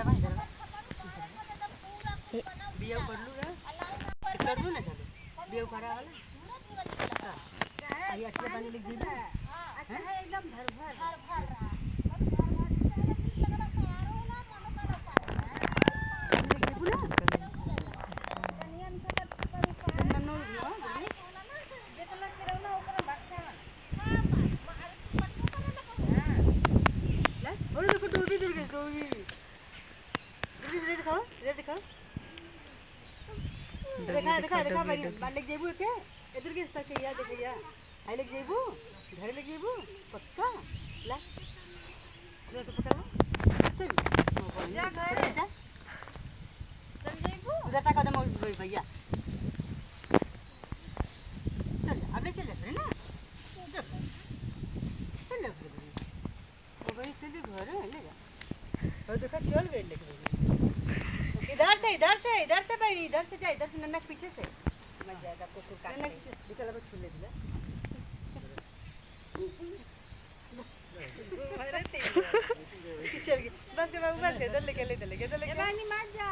बा इधर बा बिया कर लू रे कर दू ना चलो बिया करा वाला अभी अच्छे पानी लिख दीजिए अच्छा है एकदम भर भर देखा देखा देखा बालिक जेबू के इधर के तक या देखिया आई लग जेबू घर लग जेबू पक्का ला ले तो पकड़ लो चल जा घर जा चल जेबू उधर तक कदम भैया चल अब ले चल जा ना चल चल ओ भाई चल घर ले जा और देखा चल गए लेके इधर से भाई इधर से जा इधर से नन्ना पीछे से मत जाएगा कुकुर काट ले निकल अब छू ले दिया अरे तेरी चल गई बस के बाबू बस इधर लेके ले चले इधर लेके रानी मत जा